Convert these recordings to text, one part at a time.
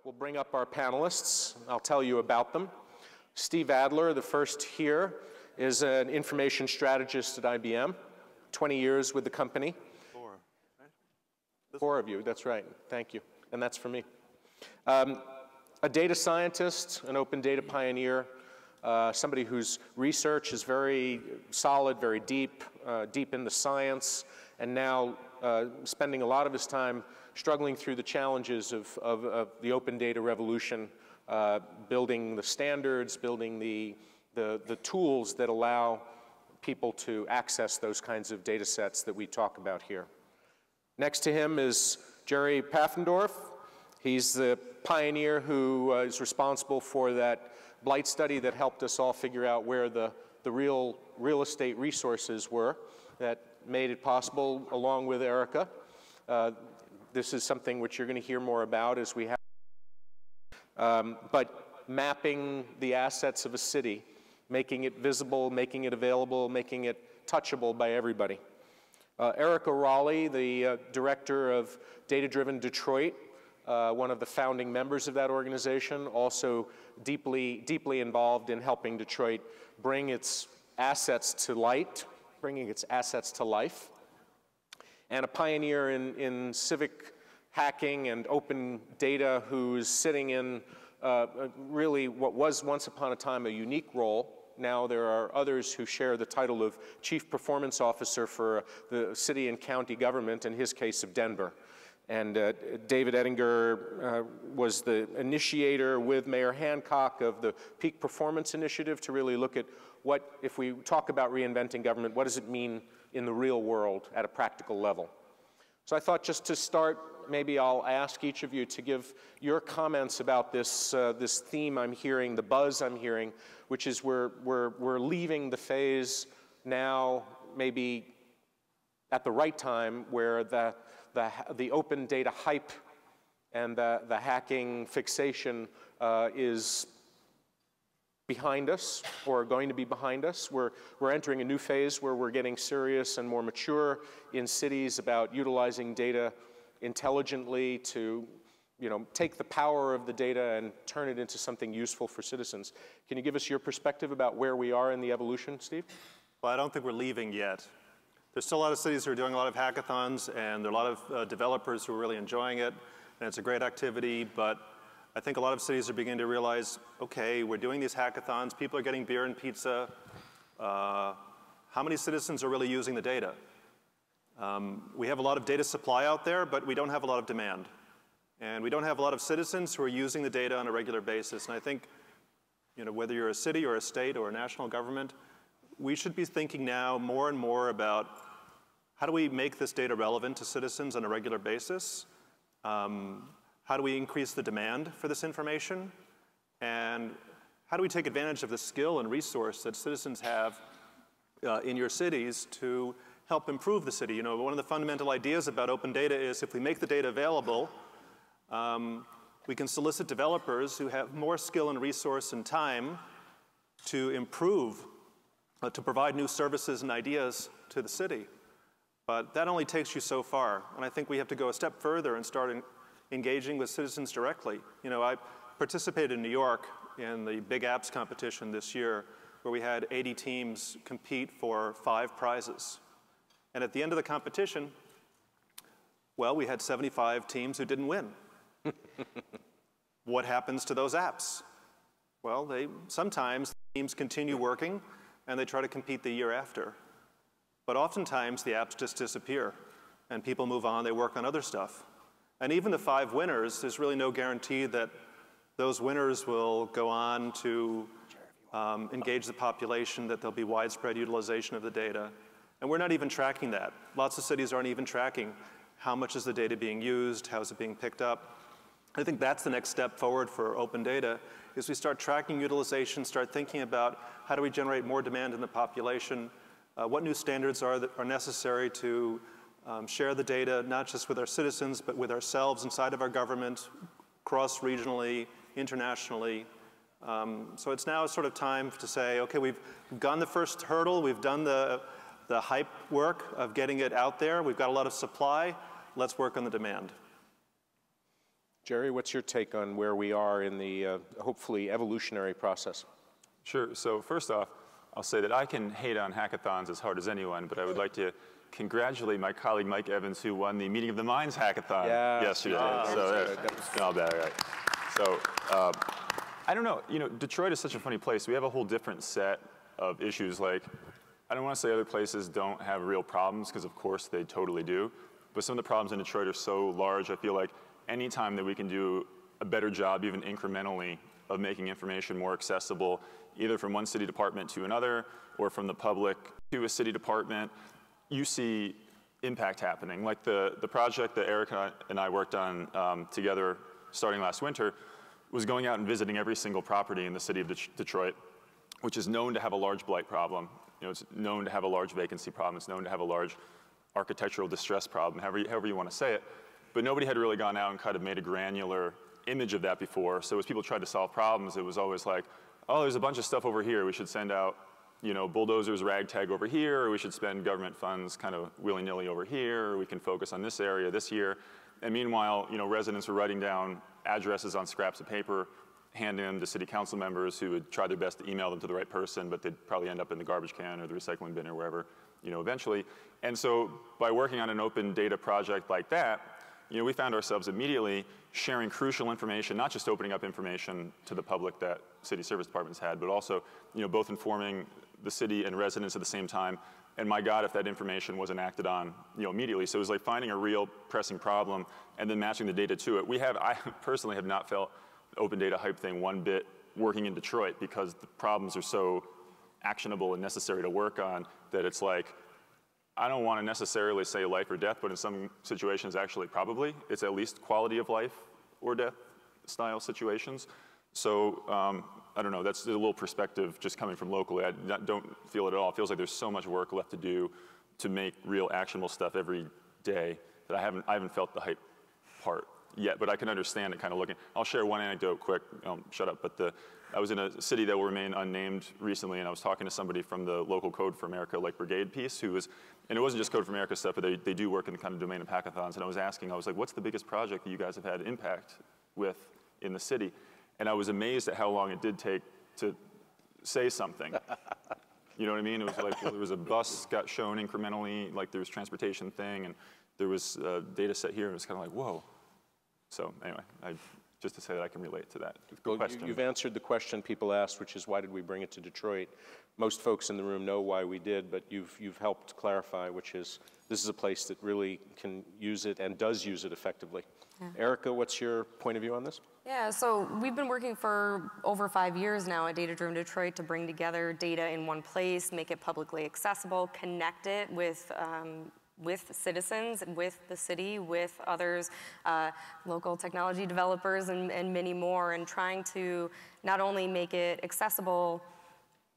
we'll bring up our panelists. I'll tell you about them. Steve Adler, the first here, is an information strategist at IBM, 20 years with the company. Four, right? Four of you, that's right. Thank you. And that's for me. A data scientist, an open data pioneer, somebody whose research is very solid, very deep, deep in the science, and now spending a lot of his time struggling through the challenges of the open data revolution, building the standards, building the tools that allow people to access those kinds of data sets that we talk about here. Next to him is Jerry Pfaffendorf. He's the pioneer who is responsible for that blight study that helped us all figure out where the real estate resources were, that made it possible, along with Erica. This is something which you're going to hear more about as we have. But mapping the assets of a city, making it visible, making it available, making it touchable by everybody. Erica Raleigh, the director of Data Driven Detroit, one of the founding members of that organization, also deeply involved in helping Detroit bring its assets to light, bringing its assets to life. And a pioneer in civic hacking and open data, who's sitting in really what was once upon a time a unique role. Now there are others who share the title of Chief Performance Officer for the city and county government, in his case of Denver. And David Ettinger was the initiator with Mayor Hancock of the Peak Performance Initiative to really look at what, if we talk about reinventing government, what does it mean in the real world at a practical level? So I thought, just to start, maybe I'll ask each of you to give your comments about this, this theme I'm hearing, the buzz I'm hearing, which is we're leaving the phase now, maybe at the right time, where the open data hype and the hacking fixation is behind us, or going to be behind us. We're entering a new phase where we're getting serious and more mature in cities about utilizing data intelligently to, take the power of the data and turn it into something useful for citizens. Can you give us your perspective about where we are in the evolution, Steve? Well, I don't think we're leaving yet. There's still a lot of cities who are doing a lot of hackathons, and there are a lot of developers who are really enjoying it, and it's a great activity, but I think a lot of cities are beginning to realize, okay, we're doing these hackathons, people are getting beer and pizza. How many citizens are really using the data? We have a lot of data supply out there, but we don't have a lot of demand. And we don't have a lot of citizens who are using the data on a regular basis. And I think, whether you're a city or a state or a national government, we should be thinking now more and more about how do we make this data relevant to citizens on a regular basis? How do we increase the demand for this information? And how do we take advantage of the skill and resource that citizens have in your cities to help improve the city? One of the fundamental ideas about open data is, if we make the data available, we can solicit developers who have more skill and resource and time to improve, to provide new services and ideas to the city. But that only takes you so far. And I think we have to go a step further and start engaging with citizens directly. I participated in New York in the Big Apps competition this year, where we had 80 teams compete for 5 prizes. And at the end of the competition, well, we had 75 teams who didn't win. What happens to those apps? Well, sometimes teams continue working and they try to compete the year after. But oftentimes the apps just disappear and people move on, they work on other stuff. And even the 5 winners, there's really no guarantee that those winners will go on to engage the population, that there'll be widespread utilization of the data. And we're not even tracking that. Lots of cities aren't even tracking how much is the data being used, how is it being picked up. I think that's the next step forward for open data, is we start tracking utilization, start thinking about how do we generate more demand in the population, what new standards are necessary to share the data, not just with our citizens, but with ourselves inside of our government, cross-regionally, internationally. So it's now sort of time to say, okay, we've gone the first hurdle, we've done the hype work of getting it out there, we've got a lot of supply, let's work on the demand. Jerry, what's your take on where we are in the hopefully evolutionary process? Sure. So first off, I'll say that I can hate on hackathons as hard as anyone, but I would like to congratulate my colleague Mike Evans, who won the Meeting of the Minds hackathon yesterday. All bad, right? So I don't know. You know, Detroit is such a funny place. We have a whole different set of issues. Like, I don't want to say other places don't have real problems, because of course they totally do. But some of the problems in Detroit are so large. I feel like any time that we can do a better job, even incrementally, of making information more accessible, either from one city department to another, or from the public to a city department, you see impact happening. Like the project that Erica and I worked on together starting last winter was going out and visiting every single property in the city of Detroit, which is known to have a large blight problem. You know, it's known to have a large vacancy problem. It's known to have a large architectural distress problem, however you want to say it. But nobody had really gone out and kind of made a granular image of that before. So as people tried to solve problems, it was always like, oh, there's a bunch of stuff over here. We should send out, you know, bulldozers, ragtag over here, or we should spend government funds kind of willy-nilly over here, or we can focus on this area this year. And meanwhile, you know, residents were writing down addresses on scraps of paper, handing them to city council members who would try their best to email them to the right person, but they'd probably end up in the garbage can or the recycling bin or wherever, you know, eventually. And so by working on an open data project like that, you know, we found ourselves immediately sharing crucial information, not just opening up information to the public that city service departments had, but also, you know, both informing the city and residents at the same time. And my God, if that information wasn't acted on, you know, immediately. So it was like finding a real pressing problem and then matching the data to it. I personally have not felt the open data hype thing one bit working in Detroit, because the problems are so actionable and necessary to work on that it's like, I don't want to necessarily say life or death, but in some situations actually probably. It's at least quality of life or death style situations. So I don't know, that's a little perspective just coming from locally. I don't feel it at all. It feels like there's so much work left to do to make real actionable stuff every day that I haven't felt the hype part yet, but I can understand it kind of looking. I'll share one anecdote quick, shut up, but I was in a city that will remain unnamed recently, and I was talking to somebody from the local Code for America, like brigade piece, who was, and it wasn't just Code for America stuff, but they do work in the kind of domain of hackathons, and I was like, what's the biggest project that you guys have had impact with in the city? And I was amazed at how long it did take to say something. You know what I mean? It was like, well, there was a bus got shown incrementally, like there was transportation thing, and there was a data set here, and it was kind of like, whoa. So anyway, just to say that I can relate to that. Good question. You've answered the question people asked, which is why did we bring it to Detroit? Most folks in the room know why we did, but you've helped clarify, which is this is a place that really can use it and does use it effectively. Yeah. Erica, what's your point of view on this? Yeah, so we've been working for over 5 years now at Data Driven Detroit to bring together data in one place, make it publicly accessible, connect it with citizens, with the city, with others, local technology developers, and many more, and trying to not only make it accessible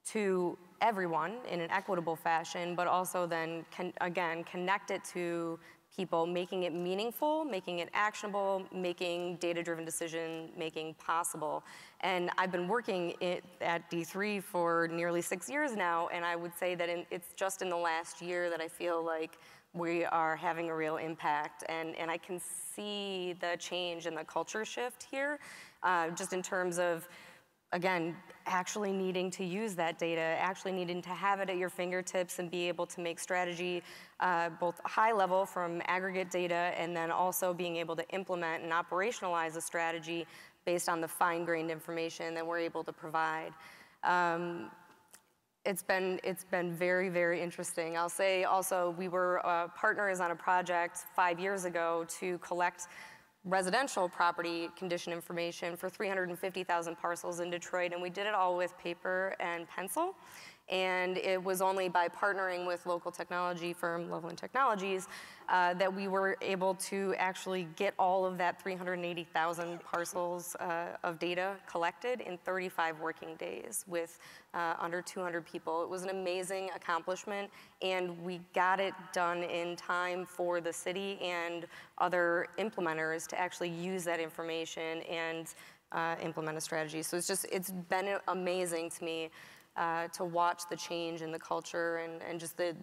to everyone in an equitable fashion, but also then, again, connect it to people, making it meaningful, making it actionable, making data-driven decision-making possible. And I've been working at D3 for nearly 6 years now, and I would say that it's just in the last year that I feel like we are having a real impact, and I can see the change in the culture shift here, just in terms of, again, actually needing to use that data, actually needing to have it at your fingertips and be able to make strategy both high level from aggregate data, and then also being able to implement and operationalize a strategy based on the fine-grained information that we're able to provide. It's been very, very interesting. I'll say also we were partners on a project 5 years ago to collect residential property condition information for 350,000 parcels in Detroit, and we did it all with paper and pencil. And it was only by partnering with local technology firm, Livable Technologies, that we were able to actually get all of that 380,000 parcels of data collected in 35 working days with under 200 people. It was an amazing accomplishment, and we got it done in time for the city and other implementers to actually use that information and implement a strategy. So it's been amazing to me to watch the change in the culture and just the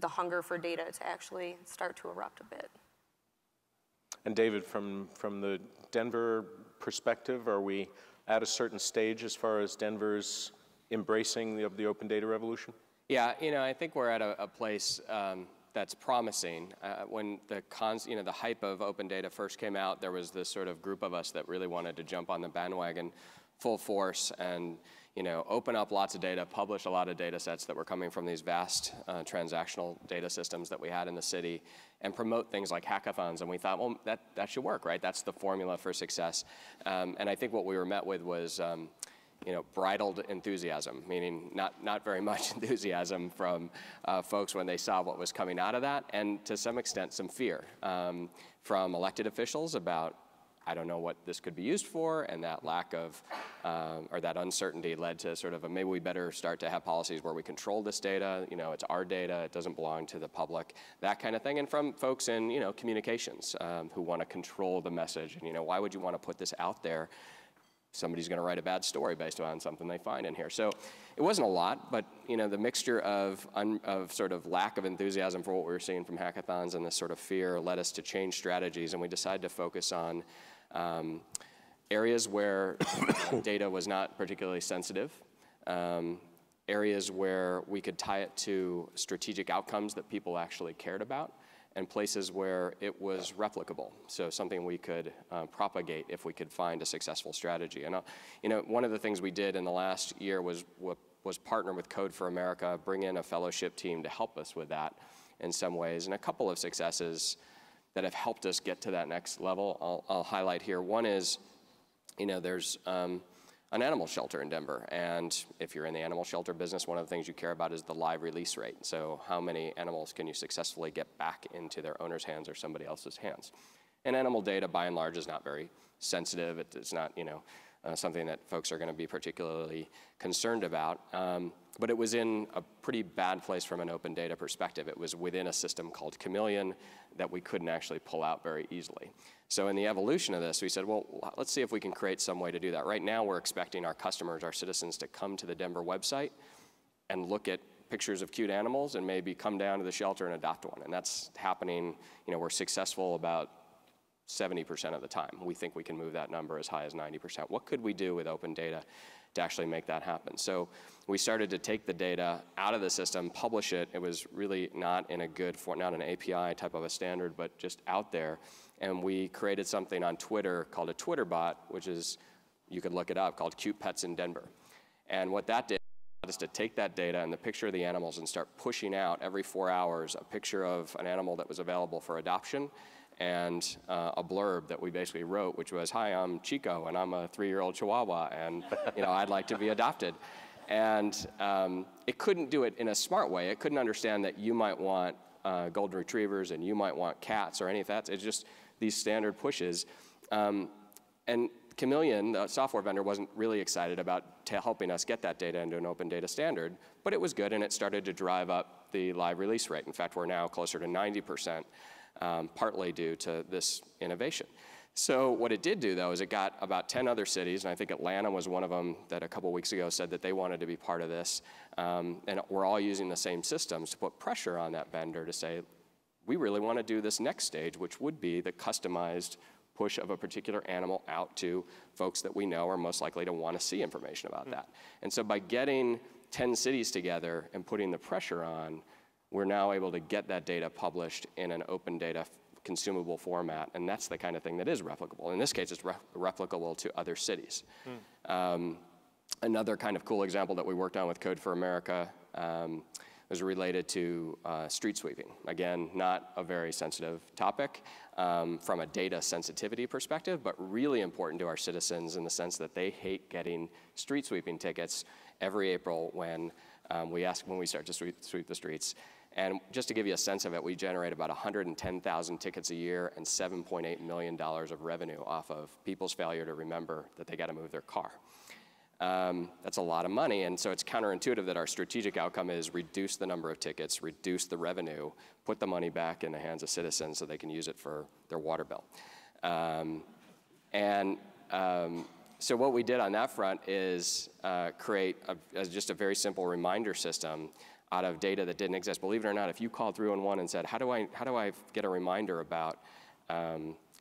hunger for data to actually start to erupt a bit. And David, from the Denver perspective, are we at a certain stage as far as Denver's embracing of the open data revolution? Yeah, I think we're at a place that's promising. When the hype of open data first came out, there was this sort of group of us that really wanted to jump on the bandwagon full force and open up lots of data, publish a lot of data sets that were coming from these vast transactional data systems that we had in the city, and promote things like hackathons. And we thought, well, that should work, right? That's the formula for success. And I think what we were met with was bridled enthusiasm, meaning not very much enthusiasm from folks when they saw what was coming out of that, and to some extent some fear from elected officials about, I don't know what this could be used for, and that lack of, or that uncertainty led to sort of maybe we better start to have policies where we control this data, it's our data, it doesn't belong to the public, that kind of thing. And from folks in, communications who want to control the message, and why would you want to put this out there? Somebody's going to write a bad story based on something they find in here. So it wasn't a lot, but the mixture of sort of lack of enthusiasm for what we were seeing from hackathons and this sort of fear led us to change strategies, and we decided to focus on areas where data was not particularly sensitive, areas where we could tie it to strategic outcomes that people actually cared about, and places where it was replicable, so something we could propagate if we could find a successful strategy. And one of the things we did in the last year was partner with Code for America, bring in a fellowship team to help us with that in some ways, and a couple of successes that have helped us get to that next level I'll highlight here. One is, there's an animal shelter in Denver, and if you're in the animal shelter business, one of the things you care about is the live release rate. So how many animals can you successfully get back into their owner's hands or somebody else's hands? And animal data, by and large, is not very sensitive. It's not, something that folks are going to be particularly concerned about. But it was in a pretty bad place from an open data perspective. It was within a system called Chameleon that we couldn't actually pull out very easily. So in the evolution of this, we said, well, let's see if we can create some way to do that. Right now, we're expecting our customers, our citizens, to come to the Denver website and look at pictures of cute animals and maybe come down to the shelter and adopt one. And that's happening, we're successful about 70% of the time. We think we can move that number as high as 90%. What could we do with open data to actually make that happen? So we started to take the data out of the system, publish it. It was really not in a good form, not an API type of a standard, but just out there. And we created something on Twitter called a Twitter bot, which is, you could look it up, called Cute Pets in Denver. And what that did is to take that data and the picture of the animals and start pushing out every 4 hours a picture of an animal that was available for adoption, and a blurb that we basically wrote, which was, hi, I'm Chico, and I'm a 3-year-old Chihuahua, and I'd like to be adopted. And it couldn't do it in a smart way. It couldn't understand that you might want golden retrievers and you might want cats or any of that. It's just these standard pushes. And Chameleon, the software vendor, wasn't really excited about helping us get that data into an open data standard, but it was good, and it started to drive up the live release rate. In fact, we're now closer to 90%. Partly due to this innovation. So what it did do, though, is it got about 10 other cities, and I think Atlanta was one of them that a couple weeks ago said that they wanted to be part of this, and we're all using the same systems to put pressure on that vendor to say, we really want to do this next stage, which would be the customized push of a particular animal out to folks that we know are most likely to want to see information about that. And so by getting 10 cities together and putting the pressure on, we're now able to get that data published in an open data consumable format, and that's the kind of thing that is replicable. In this case, it's replicable to other cities. Another kind of cool example that we worked on with Code for America was related to street sweeping. Again, not a very sensitive topic from a data sensitivity perspective, but really important to our citizens in the sense that they hate getting street sweeping tickets every April when we start to sweep the streets. And just to give you a sense of it, we generate about 110,000 tickets a year and $7.8 million of revenue off of people's failure to remember that they got to move their car. That's a lot of money, and so it's counterintuitive that our strategic outcome is reduce the number of tickets, reduce the revenue, put the money back in the hands of citizens so they can use it for their water bill. So what we did on that front is create just a very simple reminder system out of data that didn't exist. Believe it or not, if you called 311 and said, how do I get a reminder about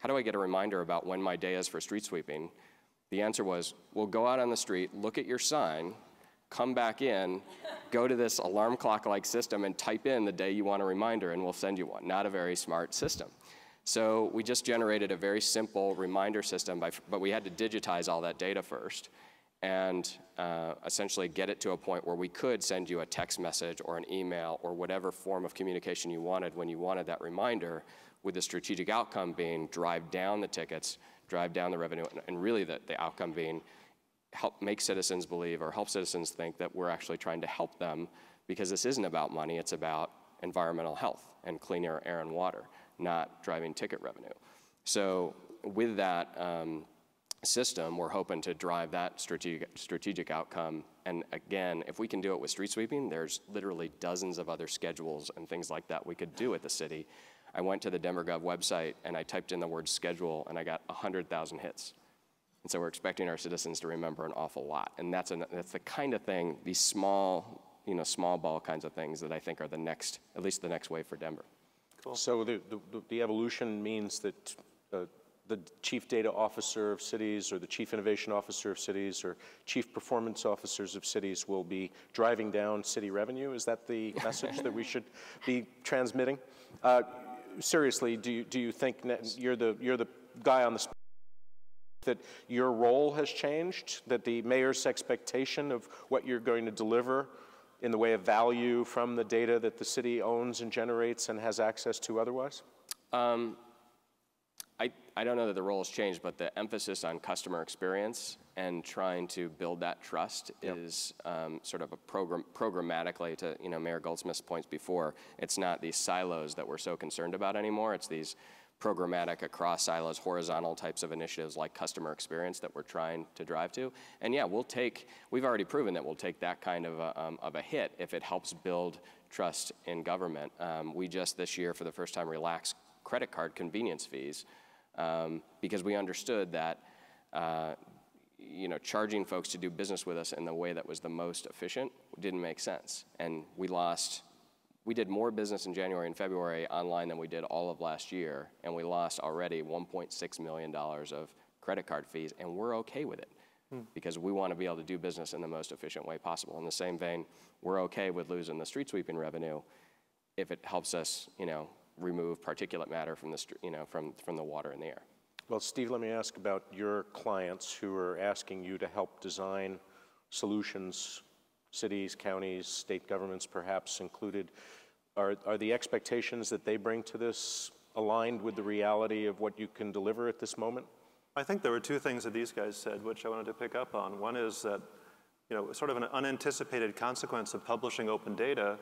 how do I get a reminder about when my day is for street sweeping? The answer was, well, go out on the street, look at your sign, come back in, go to this alarm clock-like system and type in the day you want a reminder and we'll send you one. Not a very smart system. So we just generated a very simple reminder system, but we had to digitize all that data first and essentially get it to a point where we could send you a text message or an email or whatever form of communication you wanted when you wanted that reminder, with the strategic outcome being drive down the tickets, drive down the revenue, and really the outcome being help make citizens believe or help citizens think that we're actually trying to help them, because this isn't about money, it's about environmental health and cleaner air and water, not driving ticket revenue. So with that system, we're hoping to drive that strategic outcome. And again, if we can do it with street sweeping, there's literally dozens of other schedules and things like that we could do at the city. I went to the Denver.gov website and I typed in the word schedule and I got 100,000 hits. And so we're expecting our citizens to remember an awful lot. And that's the kind of thing, these small ball kinds of things that I think are the next, at least the next wave for Denver. Cool. So the evolution means that the chief data officer of cities or the chief innovation officer of cities or chief performance officers of cities will be driving down city revenue? Is that the message that we should be transmitting? Seriously, do you think you're the guy on the spot, that your role has changed, that the mayor's expectation of what you're going to deliver in the way of value from the data that the city owns and generates and has access to otherwise? I don't know that the role has changed, but the emphasis on customer experience and trying to build that trust is sort of a programmatically, to Mayor Goldsmith's points before, it's not these silos that we're so concerned about anymore. It's these programmatic across silos, horizontal types of initiatives like customer experience that we're trying to drive to. And yeah, we've already proven that we'll take that kind of a hit if it helps build trust in government. We just this year, for the first time, relaxed credit card convenience fees because we understood that charging folks to do business with us in the way that was the most efficient didn't make sense. And we did more business in January and February online than we did all of last year, and we lost already $1.6 million of credit card fees, and we're okay with it because we want to be able to do business in the most efficient way possible. In the same vein, we're okay with losing the street sweeping revenue if it helps us, remove particulate matter from the from the water and the air. Well, Steve, let me ask about your clients who are asking you to help design solutions, cities, counties, state governments perhaps included. Are the expectations that they bring to this aligned with the reality of what you can deliver at this moment? I think there were two things that these guys said which I wanted to pick up on. One is that, sort of an unanticipated consequence of publishing open data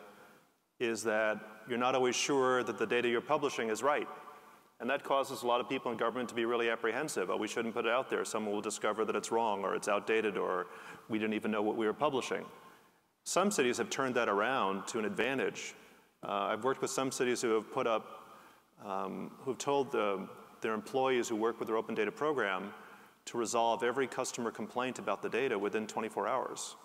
is that you're not always sure that the data you're publishing is right. And that causes a lot of people in government to be really apprehensive. Oh, we shouldn't put it out there. Someone will discover that it's wrong or it's outdated or we didn't even know what we were publishing. Some cities have turned that around to an advantage. I've worked with some cities who have put up, who've told their employees who work with their open data program to resolve every customer complaint about the data within 24 hours.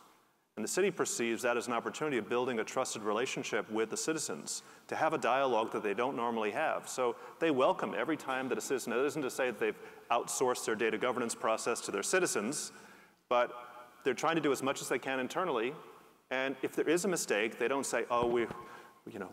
And the city perceives that as an opportunity of building a trusted relationship with the citizens, to have a dialogue that they don't normally have. So they welcome every time that a citizen, it isn't to say that they've outsourced their data governance process to their citizens, but they're trying to do as much as they can internally. And if there is a mistake, they don't say, oh,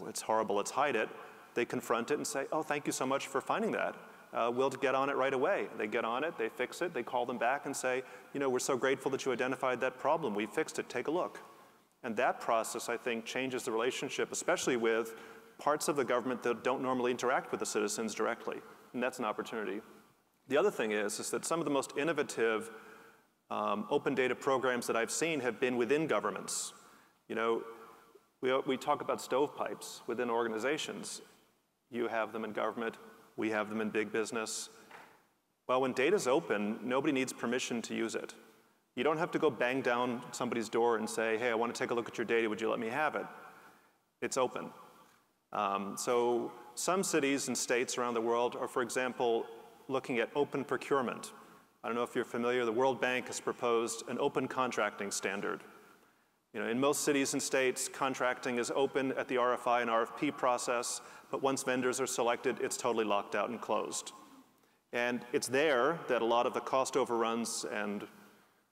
it's horrible, let's hide it. They confront it and say, oh, thank you so much for finding that. We'll get on it right away. They get on it, they fix it, they call them back and say, we're so grateful that you identified that problem. We fixed it, take a look. And that process, I think, changes the relationship, especially with parts of the government that don't normally interact with the citizens directly. And that's an opportunity. The other thing is that some of the most innovative open data programs that I've seen have been within governments. We talk about stovepipes within organizations. You have them in government. We have them in big business. Well, when data's open, nobody needs permission to use it. You don't have to go bang down somebody's door and say, hey, I want to take a look at your data, would you let me have it? It's open. So some cities and states around the world are, for example, looking at open procurement. I don't know if you're familiar, the World Bank has proposed an open contracting standard. In most cities and states, contracting is open at the RFI and RFP process, but once vendors are selected, it's totally locked out and closed. And it's there that a lot of the cost overruns and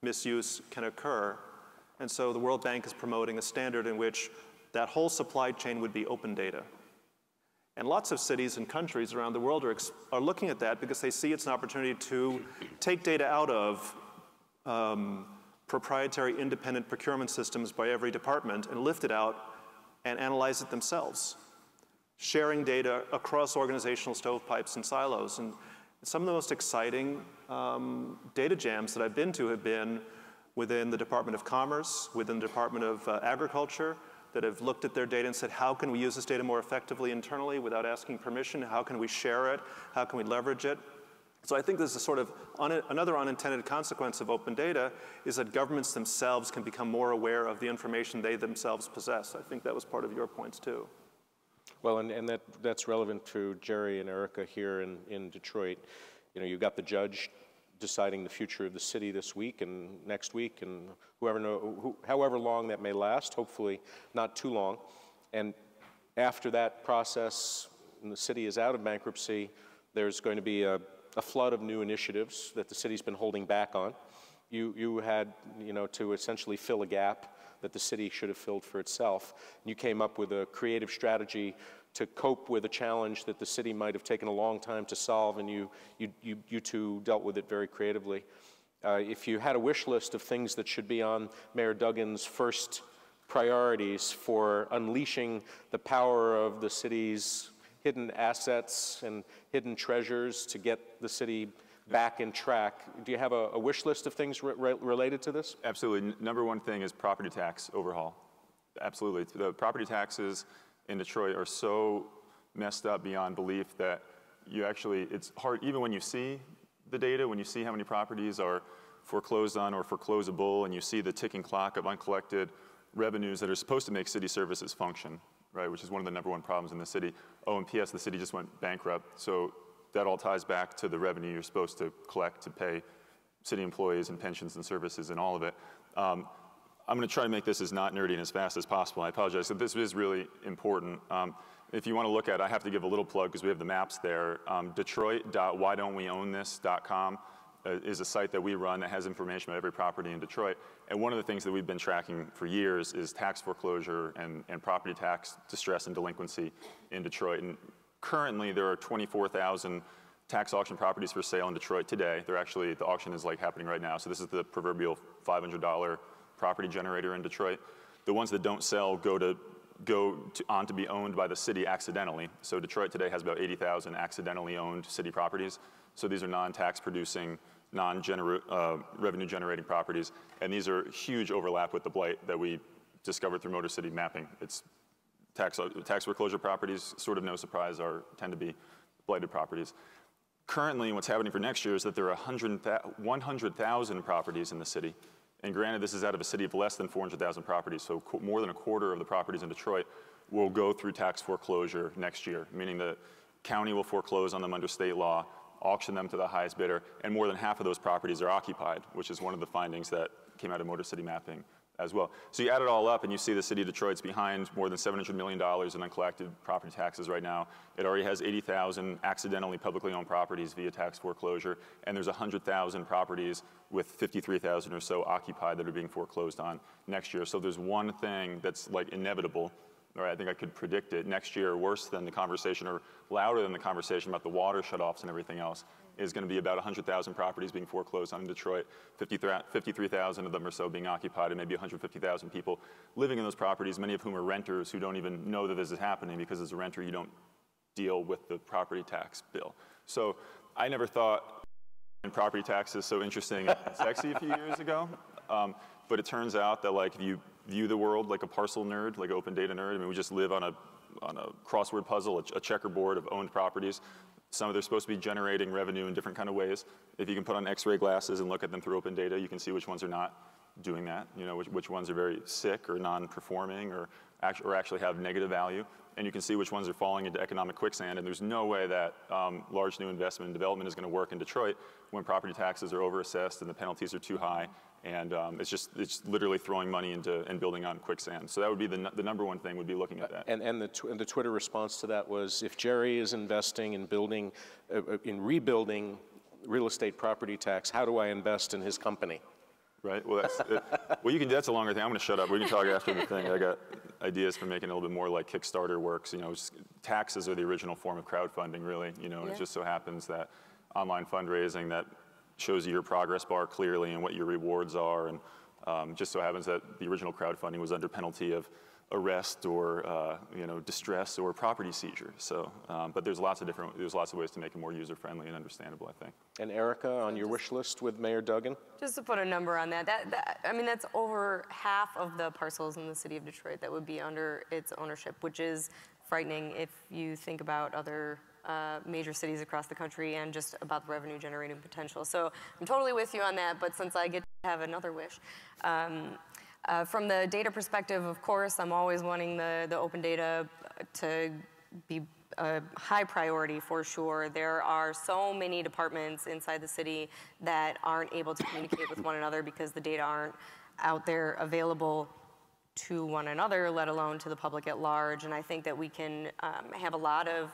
misuse can occur. And so the World Bank is promoting a standard in which that whole supply chain would be open data. And lots of cities and countries around the world are looking at that because they see it's an opportunity to take data out of proprietary independent procurement systems by every department and lift it out and analyze it themselves, sharing data across organizational stovepipes and silos. And some of the most exciting data jams that I've been to have been within the Department of Commerce, within the Department of Agriculture, that have looked at their data and said, how can we use this data more effectively internally without asking permission? How can we share it? How can we leverage it? So I think there's a sort of another unintended consequence of open data is that governments themselves can become more aware of the information they themselves possess. I think that was part of your points too. Well, and that's relevant to Jerry and Erica here in Detroit. You know, you've got the judge deciding the future of the city this week and next week and however long that may last, hopefully not too long. And after that process and the city is out of bankruptcy, there's going to be a flood of new initiatives that the city's been holding back on. You had, you know, to essentially fill a gap that the city should have filled for itself. You came up with a creative strategy to cope with a challenge that the city might have taken a long time to solve, and you two dealt with it very creatively. If you had a wish list of things that should be on Mayor Duggan's first priorities for unleashing the power of the city's hidden assets and hidden treasures to get the city back in track, do you have a wish list of things related to this? Absolutely. Number one thing is property tax overhaul. Absolutely. The property taxes in Detroit are so messed up beyond belief that it's hard, even when you see the data, when you see how many properties are foreclosed on or foreclosable, and you see the ticking clock of uncollected revenues that are supposed to make city services function, right, which is one of the number one problems in the city. Oh, and P.S., the city just went bankrupt, so that all ties back to the revenue you're supposed to collect to pay city employees and pensions and services and all of it. I'm going to try to make this as not nerdy and as fast as possible. I apologize. So this is really important. If you want to look at it, I have to give a little plug because we have the maps there. Detroit.whydon'tweowntthis.com is a site that we run that has information about every property in Detroit. And one of the things that we've been tracking for years is tax foreclosure and property tax distress and delinquency in Detroit. And currently, there are 24,000 tax auction properties for sale in Detroit today. The auction is like happening right now. So this is the proverbial $500 property generator in Detroit. The ones that don't sell go on to be owned by the city accidentally. So Detroit today has about 80,000 accidentally owned city properties. So these are non-tax producing, non-revenue generating properties. And these are huge overlap with the blight that we discovered through Motor City mapping. It's tax foreclosure properties, sort of no surprise, tend to be blighted properties. Currently, what's happening for next year is that there are 100,000 properties in the city. And granted, this is out of a city of less than 400,000 properties, so more than a quarter of the properties in Detroit will go through tax foreclosure next year, meaning the county will foreclose on them under state law, auction them to the highest bidder, and more than half of those properties are occupied, which is one of the findings that came out of Motor City mapping as well. So you add it all up and you see the city of Detroit's behind more than $700 million in uncollected property taxes right now. It already has 80,000 accidentally publicly owned properties via tax foreclosure, and there's 100,000 properties with 53,000 or so occupied that are being foreclosed on next year. So there's one thing that's like inevitable, or I think I could predict it, next year, worse than the conversation or louder than the conversation about the water shutoffs and everything else, is going to be about 100,000 properties being foreclosed on in Detroit, 53,000 of them or so being occupied, and maybe 150,000 people living in those properties, many of whom are renters who don't even know that this is happening because as a renter you don't deal with the property tax bill. So I never thought property taxes so interesting and sexy a few years ago, but it turns out that like if you view the world like a parcel nerd, like an open data nerd, I mean we just live on a crossword puzzle, a checkerboard of owned properties. Some of them are supposed to be generating revenue in different kind of ways. If you can put on X-ray glasses and look at them through open data, you can see which ones are not doing that, you know, which ones are very sick or non-performing or actually have negative value. And you can see which ones are falling into economic quicksand. And there's no way that large new investment and development is going to work in Detroit when property taxes are overassessed and the penalties are too high. And it's literally throwing money into and building on quicksand. So that would be the number one thing, would be looking at that. And the Twitter response to that was, if Jerry is investing in building, in rebuilding real estate property tax. How do I invest in his company? Right. Well, that's a longer thing. I'm going to shut up. We can talk after the thing. I got ideas for making it a little bit more like Kickstarter works. Taxes are the original form of crowdfunding, really. And it just so happens that online fundraising that shows you your progress bar clearly and what your rewards are, and just so happens that the original crowdfunding was under penalty of arrest or distress or property seizure. So, but there's lots of ways to make it more user-friendly and understandable, I think. And Erica, on your wish list with Mayor Duggan? Just to put a number on that, that's over half of the parcels in the city of Detroit that would be under its ownership, which is frightening if you think about other major cities across the country and just about the revenue generating potential. So I'm totally with you on that, but since I get to have another wish, from the data perspective, of course, I'm always wanting the open data to be a high priority for sure. There are so many departments inside the city that aren't able to communicate with one another because the data aren't out there available to one another, let alone to the public at large. And I think that we can have a lot of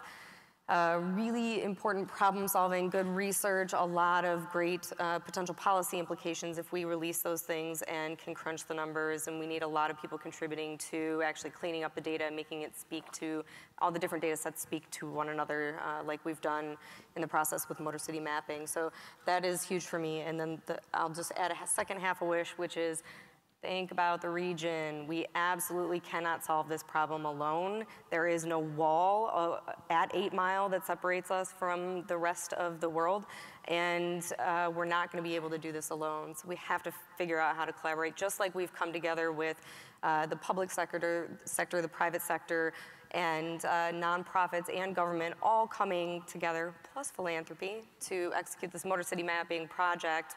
really important problem solving, good research, a lot of great potential policy implications if we release those things and can crunch the numbers. And we need a lot of people contributing to actually cleaning up the data, making it speak to, all the different data sets speak to one another, like we've done in the process with Motor City mapping. So that is huge for me. And then I'll just add a second half a wish, which is, think about the region. We absolutely cannot solve this problem alone. There is no wall at 8 Mile that separates us from the rest of the world, and we're not going to be able to do this alone. So we have to figure out how to collaborate, just like we've come together with the public sector, the private sector, and nonprofits and government all coming together, plus philanthropy, to execute this Motor City mapping project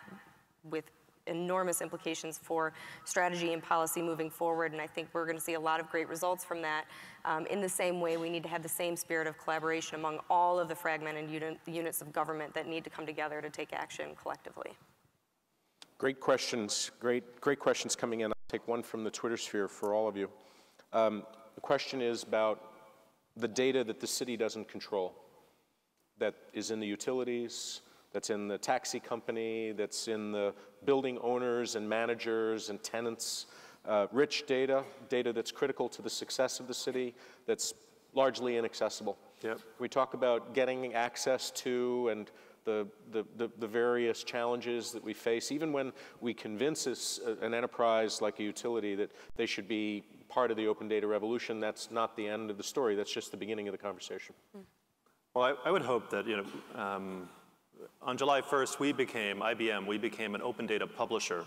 with enormous implications for strategy and policy moving forward, and I think we're going to see a lot of great results from that. In the same way, we need to have the same spirit of collaboration among all of the fragmented units of government that need to come together to take action collectively. Great questions, great questions coming in. I'll take one from the Twitter sphere for all of you. The question is about the data that the city doesn't control, that is in the utilities, that's in the taxi company, that's in the building owners and managers and tenants. Rich data that's critical to the success of the city, that's largely inaccessible. Yep. We talk about getting access to and the various challenges that we face, even when we convince an enterprise like a utility that they should be part of the open data revolution, that's not the end of the story. That's just the beginning of the conversation. Well, I would hope that, on July 1st, IBM, we became an open data publisher.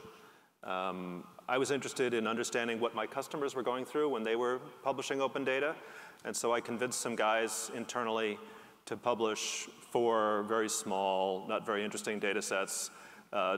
I was interested in understanding what my customers were going through when they were publishing open data, and so I convinced some guys internally to publish 4 very small, not very interesting data sets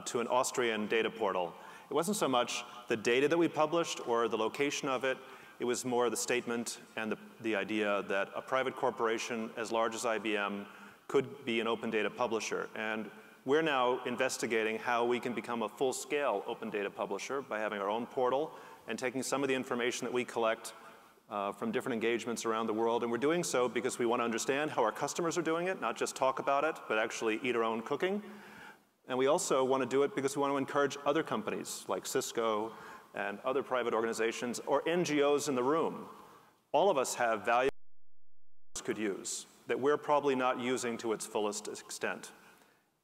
to an Austrian data portal. It wasn't so much the data that we published or the location of it, it was more the statement and the idea that a private corporation as large as IBM could be an open data publisher. And we're now investigating how we can become a full-scale open data publisher by having our own portal and taking some of the information that we collect from different engagements around the world. And we're doing so because we want to understand how our customers are doing it, not just talk about it, but actually eat our own cooking. And we also want to do it because we want to encourage other companies like Cisco and other private organizations or NGOs in the room. All of us have value could use that we're probably not using to its fullest extent.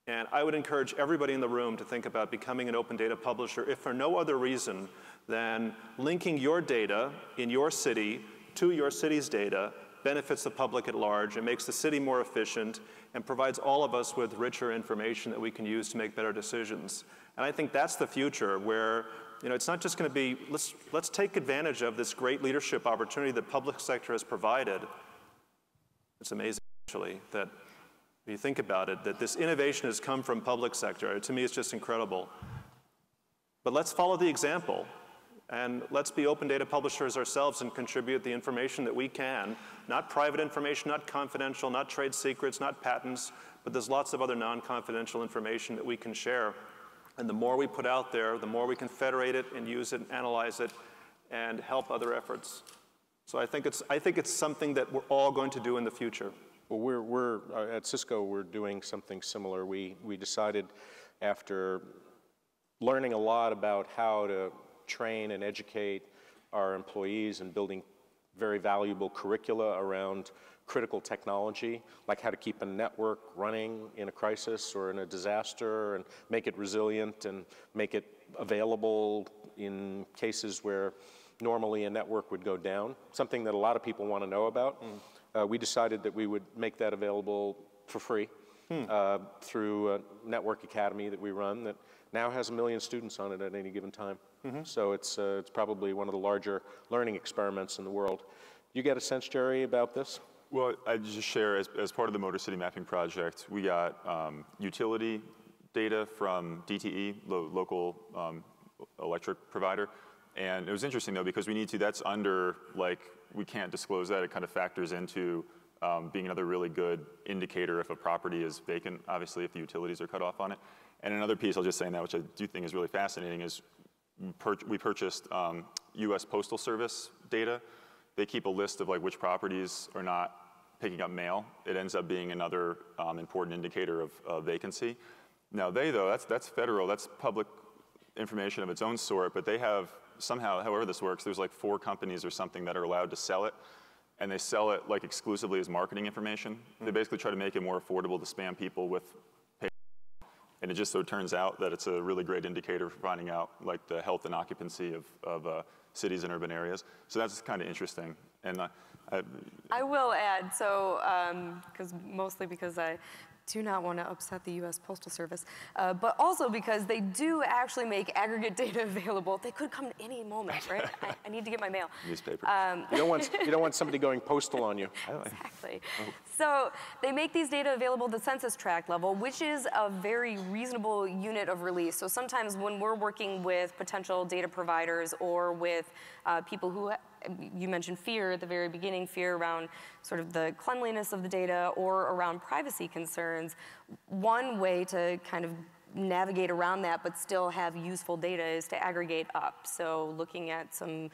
And I would encourage everybody in the room to think about becoming an open data publisher, if for no other reason than linking your data in your city to your city's data benefits the public at large, it makes the city more efficient, and provides all of us with richer information that we can use to make better decisions. And I think that's the future where it's not just going to be, let's take advantage of this great leadership opportunity that public sector has provided. It's amazing, actually, that when you think about it, that this innovation has come from public sector. To me, it's just incredible. But let's follow the example, and let's be open data publishers ourselves and contribute the information that we can, not private information, not confidential, not trade secrets, not patents, but there's lots of other non-confidential information that we can share. And the more we put out there, the more we can federate it and use it and analyze it and help other efforts. So I think it's something that we're all going to do in the future. Well, we're at Cisco, we're doing something similar. We decided after learning a lot about how to train and educate our employees and building very valuable curricula around critical technology, like how to keep a network running in a crisis or in a disaster and make it resilient and make it available in cases where normally a network would go down, something that a lot of people want to know about. We decided that we would make that available for free through a network academy that we run that now has 1 million students on it at any given time. So it's probably one of the larger learning experiments in the world. You get a sense, Jerry, about this? Well, I just share, as part of the Motor City Mapping Project, we got utility data from DTE, local electric provider. And it was interesting, though, because we need to, that's under, like, we can't disclose that. It kind of factors into being another really good indicator if a property is vacant, obviously, if the utilities are cut off on it. And another piece, I'll just say now, which I do think is really fascinating, is we purchased US Postal Service data. They keep a list of like which properties are not picking up mail. It ends up being another important indicator of vacancy. Now that's federal, that's public information of its own sort, but they have somehow, however this works, there's like 4 companies or something that are allowed to sell it, and they sell it like exclusively as marketing information. They basically try to make it more affordable to spam people with pay. And it just so turns out that it's a really great indicator for finding out like the health and occupancy of cities and urban areas. So that's kind of interesting. And I will add, so, mostly because I do not want to upset the US Postal Service, but also because they do actually make aggregate data available. They could come at any moment, right? I need to get my mail. Newspaper. You don't want somebody going postal on you. Exactly. So they make these data available at the census tract level, which is a very reasonable unit of release. So sometimes when we're working with potential data providers or with people who, you mentioned fear at the very beginning, fear around sort of the cleanliness of the data or around privacy concerns, one way to kind of navigate around that but still have useful data is to aggregate up. So looking at some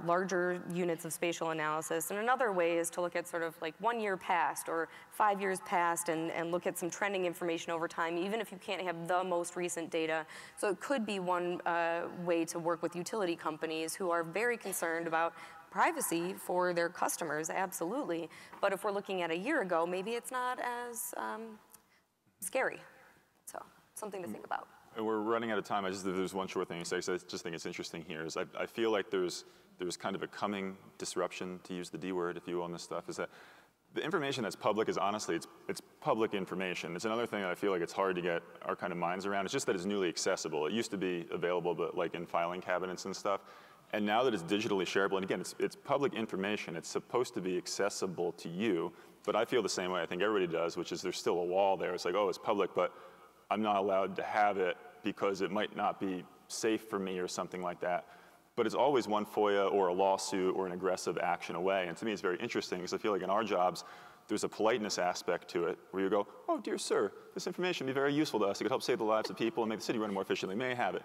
larger units of spatial analysis. And another way is to look at sort of like 1 year past or 5 years past and look at some trending information over time, even if you can't have the most recent data. So it could be one way to work with utility companies who are very concerned about privacy for their customers, absolutely. But if we're looking at a year ago, maybe it's not as scary. So something to think about. We're running out of time. There's one short thing to say, so I just think it's interesting here, is I feel like there's kind of a coming disruption, to use the D word, if you will, on this stuff, is that the information that's public is honestly, it's public information. It's another thing that I feel like it's hard to get our kind of minds around. It's just that it's newly accessible. It used to be available, but like in filing cabinets and stuff. And now that it's digitally shareable, and again, it's public information. It's supposed to be accessible to you, but I feel the same way I think everybody does, which is there's still a wall there. It's like, oh, it's public, but I'm not allowed to have it because it might not be safe for me or something like that. But it's always one FOIA or a lawsuit or an aggressive action away. And to me, it's very interesting because I feel like in our jobs, there's a politeness aspect to it where you go, oh, dear sir, this information would be very useful to us. It could help save the lives of people and make the city run more efficiently. May I have it?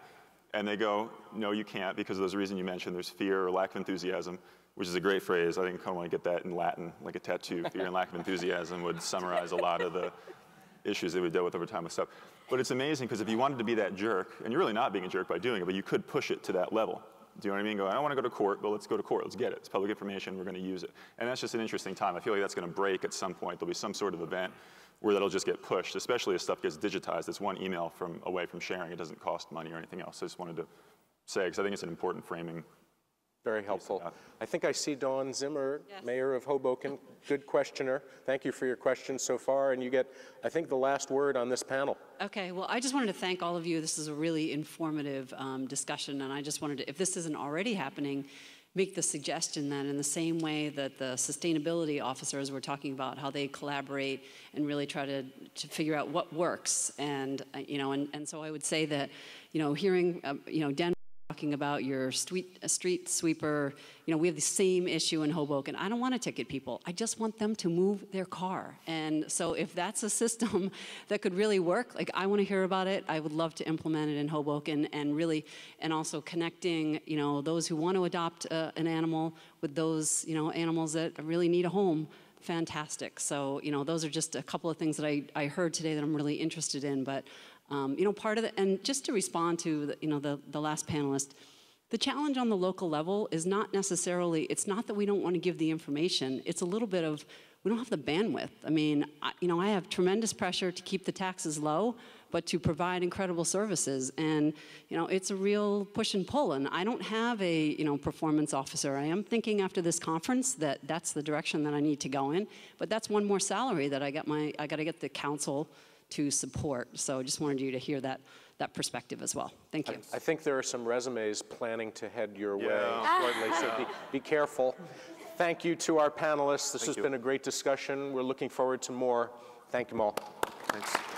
And they go, no, you can't because of those reasons you mentioned. There's fear or lack of enthusiasm, which is a great phrase. I think I kind of want to get that in Latin, like a tattoo. Fear and lack of enthusiasm would summarize a lot of the issues that we dealt with over time with stuff. But it's amazing because if you wanted to be that jerk, and you're really not being a jerk by doing it, but you could push it to that level. Do you know what I mean? Go, I don't want to go to court, but let's go to court. Let's get it. It's public information. We're going to use it. And that's just an interesting time. I feel like that's going to break at some point. There'll be some sort of event where that'll just get pushed, especially as stuff gets digitized. It's one email away from sharing. It doesn't cost money or anything else. I just wanted to say, because I think it's an important framing. Very helpful. I think I see Dawn Zimmer, yes. Mayor of Hoboken, good questioner. Thank you for your questions so far, and you get, I think, the last word on this panel. Okay, well, I just wanted to thank all of you. This is a really informative discussion, and I just wanted to, if this isn't already happening, make the suggestion that in the same way that the sustainability officers were talking about how they collaborate and really try to figure out what works, and so I would say that, hearing, Denver talking about your street sweeper, we have the same issue in Hoboken. I don't want to ticket people. I just want them to move their car. And so if that's a system that could really work, like I want to hear about it. I would love to implement it in Hoboken and also connecting, those who want to adopt an animal with those, animals that really need a home fantastic. So, you know, those are just a couple of things that I heard today that I'm really interested in. But, you know, part of the, and just to respond to, the, you know, the last panelist, the challenge on the local level is not necessarily, it's not that we don't want to give the information, it's a little bit of, we don't have the bandwidth. I mean, you know, I have tremendous pressure to keep the taxes low, but to provide incredible services. And, you know, it's a real push and pull. And I don't have a, you know, performance officer. I am thinking after this conference that that's the direction that I need to go in. But that's one more salary that I got to get the council to support. So I just wanted you to hear that perspective as well. Thank you. I think there are some resumes planning to head your way shortly, so be careful. Thank you to our panelists. This has been a great discussion. We're looking forward to more. Thank you all. Thanks.